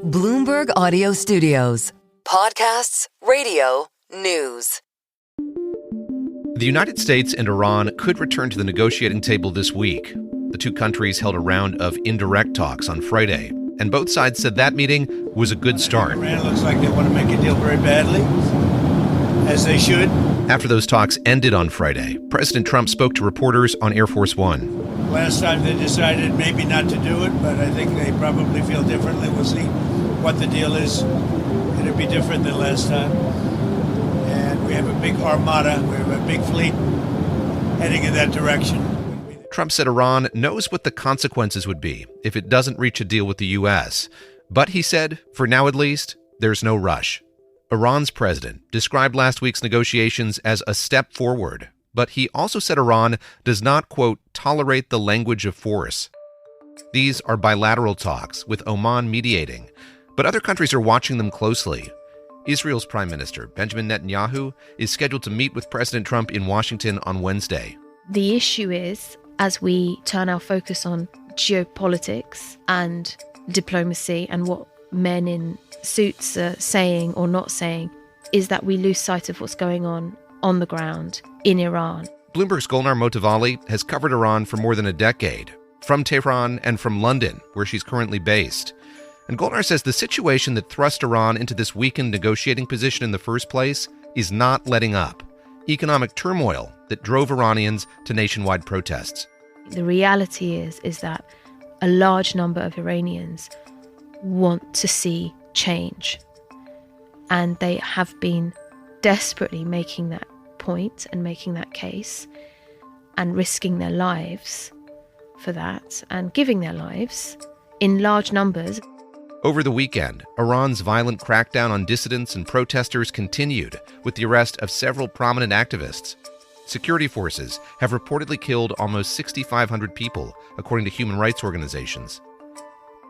Bloomberg Audio Studios. Podcasts, radio, news. The United States and Iran could return to the negotiating table this week. The two countries held a round of indirect talks on Friday, and both sides said that meeting was a good start. Iran looks like they want to make a deal very badly, as they should. After those talks ended on Friday, President Trump spoke to reporters on Air Force One. Last time they decided maybe not to do it, but I think they probably feel differently. We'll see what the deal is. It'll be different than last time. And we have a big armada, we have a big fleet heading in that direction. Trump said Iran knows what the consequences would be if it doesn't reach a deal with the U.S. But he said, for now at least, there's no rush. Iran's president described last week's negotiations as a step forward, but he also said Iran does not, quote, tolerate the language of force. These are bilateral talks, with Oman mediating, but other countries are watching them closely. Israel's Prime Minister Benjamin Netanyahu is scheduled to meet with President Trump in Washington on Wednesday. The issue is, as we turn our focus on geopolitics and diplomacy and what men in suits are saying or not saying, is that we lose sight of what's going on the ground in Iran. Bloomberg's Golnar Motevalli has covered Iran for more than a decade, from Tehran and from London, where she's currently based. And Golnar says the situation that thrust Iran into this weakened negotiating position in the first place is not letting up. Economic turmoil that drove Iranians to nationwide protests. The reality is that a large number of Iranians want to see change. And they have been desperately making that point and making that case and risking their lives for that and giving their lives in large numbers. Over the weekend, Iran's violent crackdown on dissidents and protesters continued with the arrest of several prominent activists. Security forces have reportedly killed almost 6,500 people, according to human rights organizations.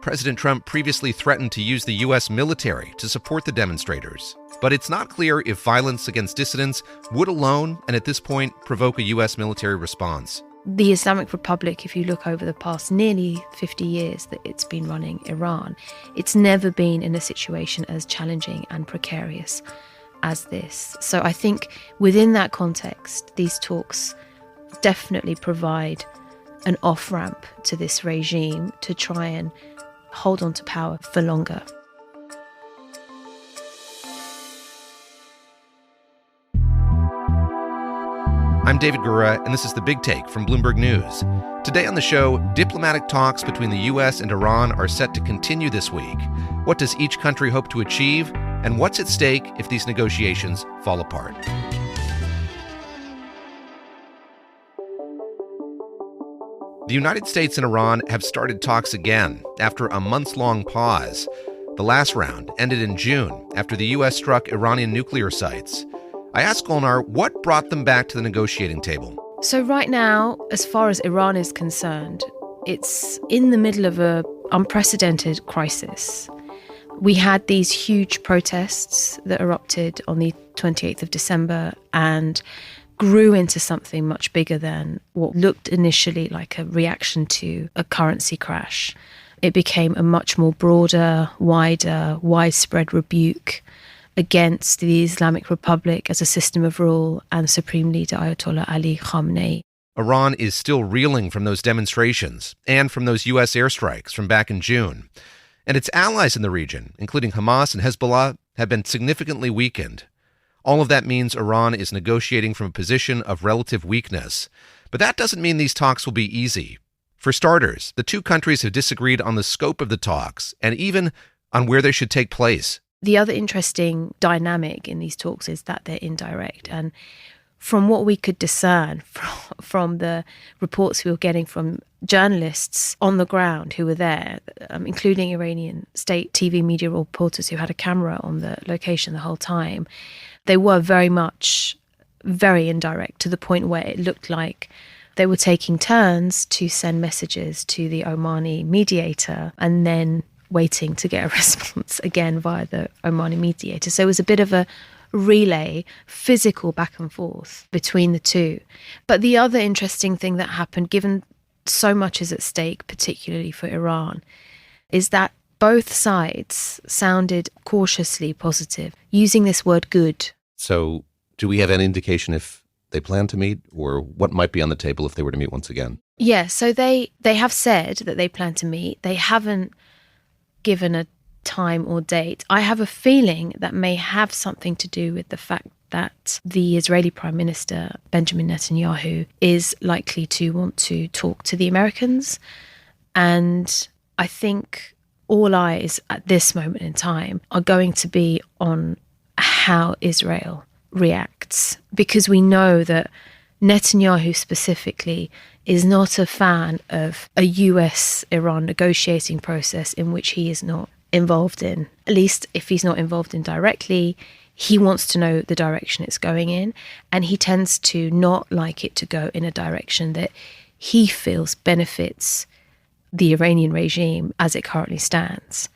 President Trump previously threatened to use the U.S. military to support the demonstrators, but it's not clear if violence against dissidents would alone, and at this point, provoke a U.S. military response. The Islamic Republic, if you look over the past nearly 50 years that it's been running Iran, it's never been in a situation as challenging and precarious as this. So I think within that context, these talks definitely provide an off-ramp to this regime to try and hold on to power for longer. I'm David Gura, and this is The Big Take from Bloomberg News. Today on the show, diplomatic talks between the U.S. and Iran are set to continue this week. What does each country hope to achieve, and what's at stake if these negotiations fall apart? The United States and Iran have started talks again after a months-long pause. The last round ended in June after the U.S. struck Iranian nuclear sites. I asked Golnar what brought them back to the negotiating table. So right now, as far as Iran is concerned, it's in the middle of an unprecedented crisis. We had these huge protests that erupted on the 28th of December and grew into something much bigger than what looked initially like a reaction to a currency crash. It became a much more broader, wider, widespread rebuke against the Islamic Republic as a system of rule and Supreme Leader Ayatollah Ali Khamenei. Iran is still reeling from those demonstrations and from those U.S. airstrikes from back in June. And its allies in the region, including Hamas and Hezbollah, have been significantly weakened. All of that means Iran is negotiating from a position of relative weakness. But that doesn't mean these talks will be easy. For starters, the two countries have disagreed on the scope of the talks and even on where they should take place. The other interesting dynamic in these talks is that they're indirect. And from what we could discern from the reports we were getting from journalists on the ground who were there, including Iranian state TV media reporters who had a camera on the location the whole time, they were very indirect, to the point where it looked like they were taking turns to send messages to the Omani mediator and then waiting to get a response again via the Omani mediator. So it was a bit of a relay, physical back and forth between the two. But the other interesting thing that happened, given so much is at stake, particularly for Iran, is that both sides sounded cautiously positive, using this word good. So do we have any indication if they plan to meet, or what might be on the table if they were to meet once again? Yeah, so they have said that they plan to meet. They haven't given a time or date. I have a feeling that may have something to do with the fact that the Israeli Prime Minister Benjamin Netanyahu is likely to want to talk to the Americans. And I think all eyes at this moment in time are going to be on how Israel reacts, because we know that Netanyahu specifically is not a fan of a US-Iran negotiating process in which he is not involved in. At least if he's not involved in directly, he wants to know the direction it's going in, and he tends to not like it to go in a direction that he feels benefits the Iranian regime as it currently stands.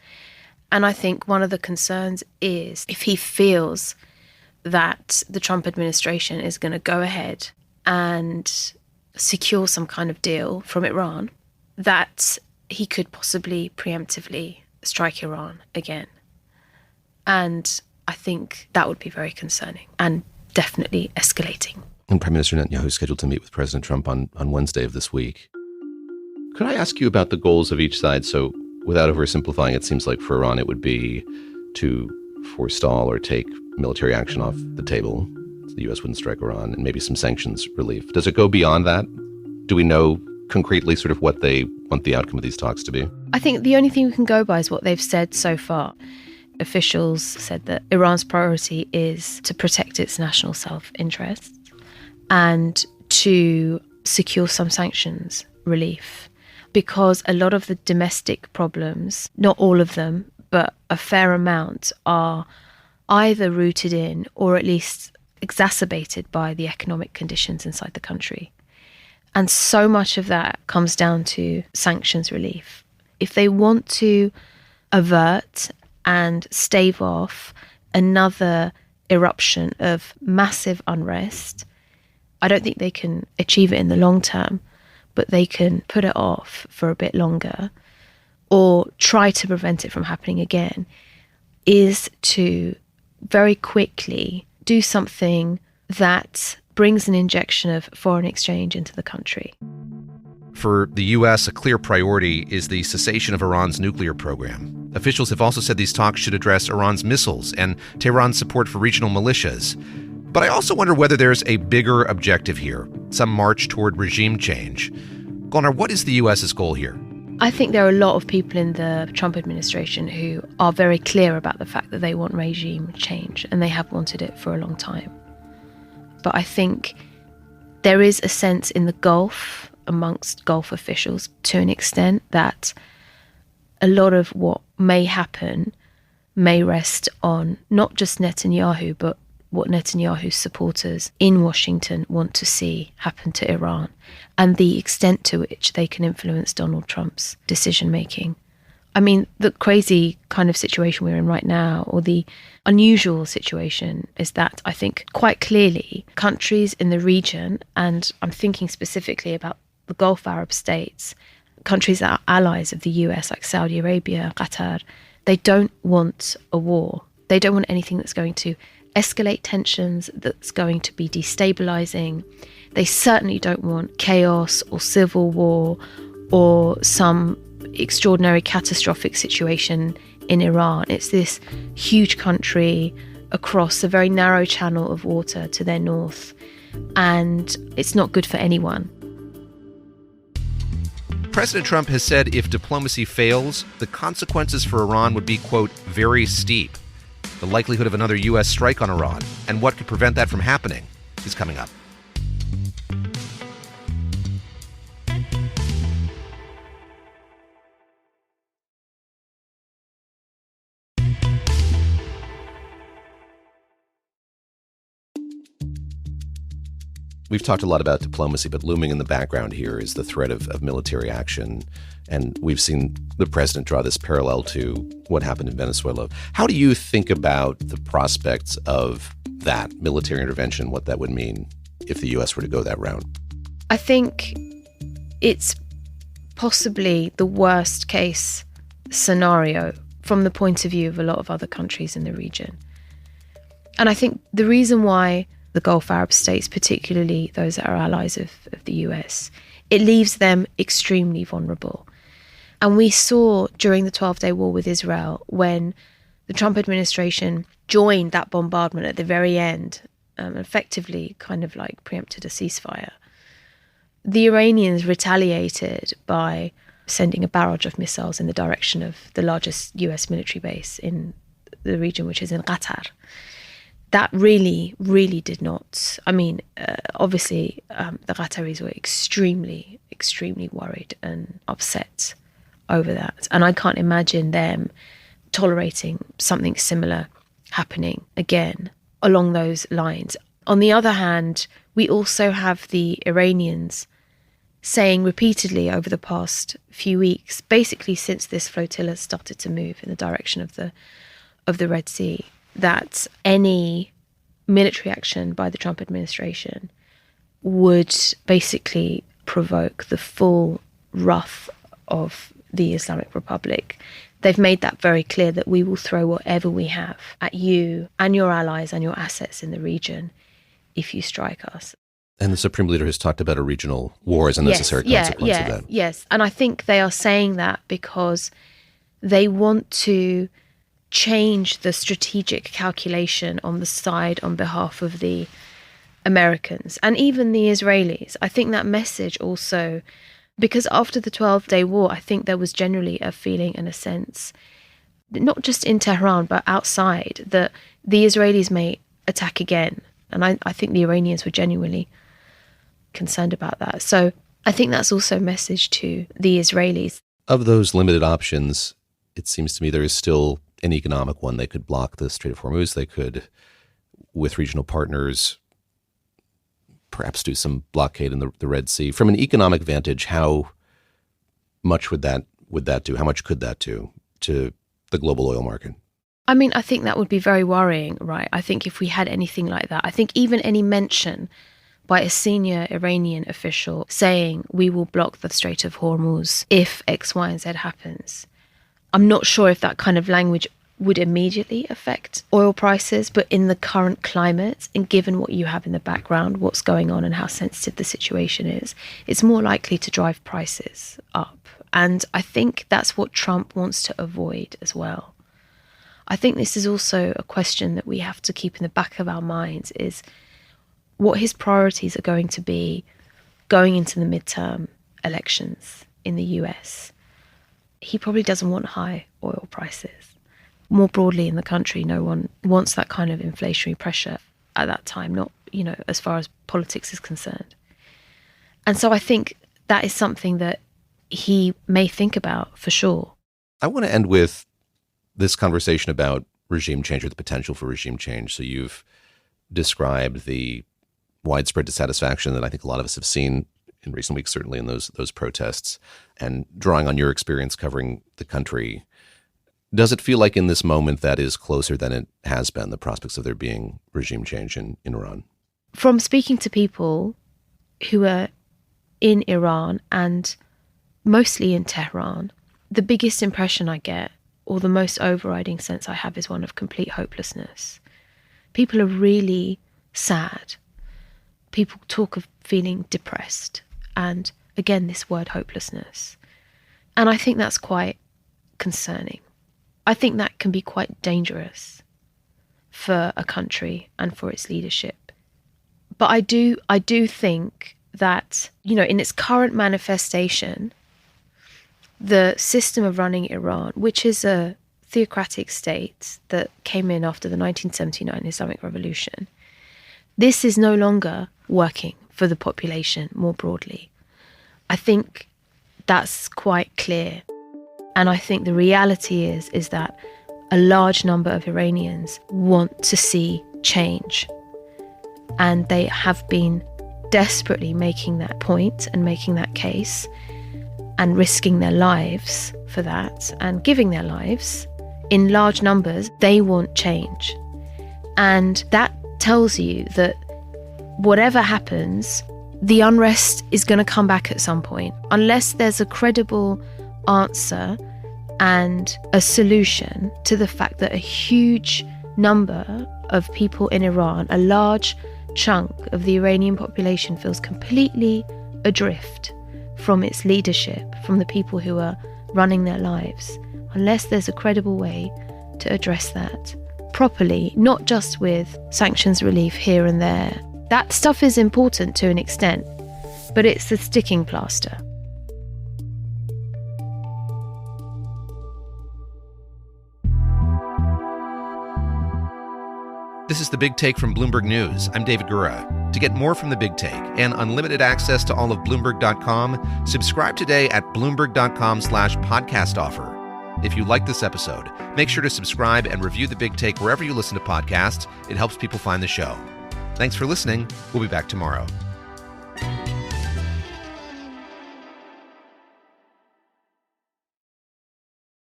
And I think one of the concerns is if he feels that the Trump administration is going to go ahead and secure some kind of deal from Iran, that he could possibly preemptively strike Iran again. And I think that would be very concerning and definitely escalating. And Prime Minister Netanyahu is scheduled to meet with President Trump on Wednesday of this week. Could I ask you about the goals of each side? So without oversimplifying, it seems like for Iran it would be to forestall or take military action off the table. So the U.S. wouldn't strike Iran, and maybe some sanctions relief. Does it go beyond that? Do we know concretely sort of what they want the outcome of these talks to be? I think the only thing we can go by is what they've said so far. Officials said that Iran's priority is to protect its national self-interest and to secure some sanctions relief, because a lot of the domestic problems, not all of them, but a fair amount, are either rooted in or at least exacerbated by the economic conditions inside the country. And so much of that comes down to sanctions relief. If they want to avert and stave off another eruption of massive unrest, I don't think they can achieve it in the long term, but they can put it off for a bit longer or try to prevent it from happening again, is to very quickly do something that brings an injection of foreign exchange into the country. For the U.S., a clear priority is the cessation of Iran's nuclear program. Officials have also said these talks should address Iran's missiles and Tehran's support for regional militias. But I also wonder whether there's a bigger objective here, some march toward regime change. Golnar, what is the U.S.'s goal here? I think there are a lot of people in the Trump administration who are very clear about the fact that they want regime change, and they have wanted it for a long time. But I think there is a sense in the Gulf, amongst Gulf officials, to an extent, that a lot of what may happen may rest on not just Netanyahu, but what Netanyahu's supporters in Washington want to see happen to Iran, and the extent to which they can influence Donald Trump's decision-making. I mean, the crazy kind of situation we're in right now, or the unusual situation, is that I think quite clearly countries in the region, and I'm thinking specifically about the Gulf Arab states, countries that are allies of the US, like Saudi Arabia, Qatar, they don't want a war. They don't want anything that's going to escalate tensions, that's going to be destabilizing. They certainly don't want chaos or civil war or some extraordinary catastrophic situation in Iran. It's this huge country across a very narrow channel of water to their north, and it's not good for anyone. President Trump has said if diplomacy fails, the consequences for Iran would be, quote, very steep. The likelihood of another U.S. strike on Iran and what could prevent that from happening is coming up. We've talked a lot about diplomacy, but looming in the background here is the threat of military action. And we've seen the president draw this parallel to what happened in Venezuela. How do you think about the prospects of that military intervention, what that would mean if the U.S. were to go that route? I think it's possibly the worst case scenario from the point of view of a lot of other countries in the region. And I think the reason why the Gulf Arab states, particularly those that are allies of the US, it leaves them extremely vulnerable. And we saw during the 12-day war with Israel, when the Trump administration joined that bombardment at the very end, effectively kind of like preempted a ceasefire, the Iranians retaliated by sending a barrage of missiles in the direction of the largest US military base in the region, which is in Qatar. That really, really did not. I mean, obviously, the Qataris were extremely, extremely worried and upset over that. And I can't imagine them tolerating something similar happening again along those lines. On the other hand, we also have the Iranians saying repeatedly over the past few weeks, basically since this flotilla started to move in the direction of the Red Sea, that any military action by the Trump administration would basically provoke the full wrath of the Islamic Republic. They've made that very clear, that we will throw whatever we have at you and your allies and your assets in the region if you strike us. And the Supreme Leader has talked about a regional war as a necessary consequence of that. Yes, and I think they are saying that because they want to change the strategic calculation on the side on behalf of the Americans and even the Israelis. I think that message also, because after the 12-day war, I think there was generally a feeling and a sense, not just in Tehran, but outside, that the Israelis may attack again. And I think the Iranians were genuinely concerned about that. So I think that's also a message to the Israelis. Of those limited options, it seems to me there is still an economic one. They could block the Strait of Hormuz. They could, with regional partners, perhaps do some blockade in the Red Sea. From an economic vantage, how much would that do? How much could that do to the global oil market? I mean, I think that would be very worrying, right? I think if we had anything like that, I think even any mention by a senior Iranian official saying we will block the Strait of Hormuz if X, Y, and Z happens, I'm not sure if that kind of language would immediately affect oil prices, but in the current climate and given what you have in the background, what's going on and how sensitive the situation is, it's more likely to drive prices up. And I think that's what Trump wants to avoid as well. I think this is also a question that we have to keep in the back of our minds, is what his priorities are going to be going into the midterm elections in the US. He probably doesn't want high oil prices. More broadly in the country, no one wants that kind of inflationary pressure at that time, not, as far as politics is concerned. And so I think that is something that he may think about for sure. I want to end with this conversation about regime change, or the potential for regime change. So you've described the widespread dissatisfaction that I think a lot of us have seen in recent weeks, certainly in those protests, and drawing on your experience covering the country. Does it feel like in this moment that is closer than it has been, the prospects of there being regime change in Iran? From speaking to people who are in Iran and mostly in Tehran, the biggest impression I get, or the most overriding sense I have, is one of complete hopelessness. People are really sad. People talk of feeling depressed. And again, this word hopelessness. And I think that's quite concerning. I think that can be quite dangerous for a country and for its leadership. But I do think that, in its current manifestation, the system of running Iran, which is a theocratic state that came in after the 1979 Islamic Revolution, this is no longer working for the population more broadly. I think that's quite clear. And I think the reality is that a large number of Iranians want to see change. And they have been desperately making that point and making that case and risking their lives for that and giving their lives in large numbers. They want change. And that tells you that whatever happens, the unrest is going to come back at some point. Unless there's a credible answer and a solution to the fact that a huge number of people in Iran, a large chunk of the Iranian population, feels completely adrift from its leadership, from the people who are running their lives, unless there's a credible way to address that properly, not just with sanctions relief here and there. That stuff is important to an extent, but it's the sticking plaster. This is The Big Take from Bloomberg News. I'm David Gura. To get more from The Big Take and unlimited access to all of Bloomberg.com, subscribe today at Bloomberg.com/podcast offer. If you like this episode, make sure to subscribe and review The Big Take wherever you listen to podcasts. It helps people find the show. Thanks for listening. We'll be back tomorrow.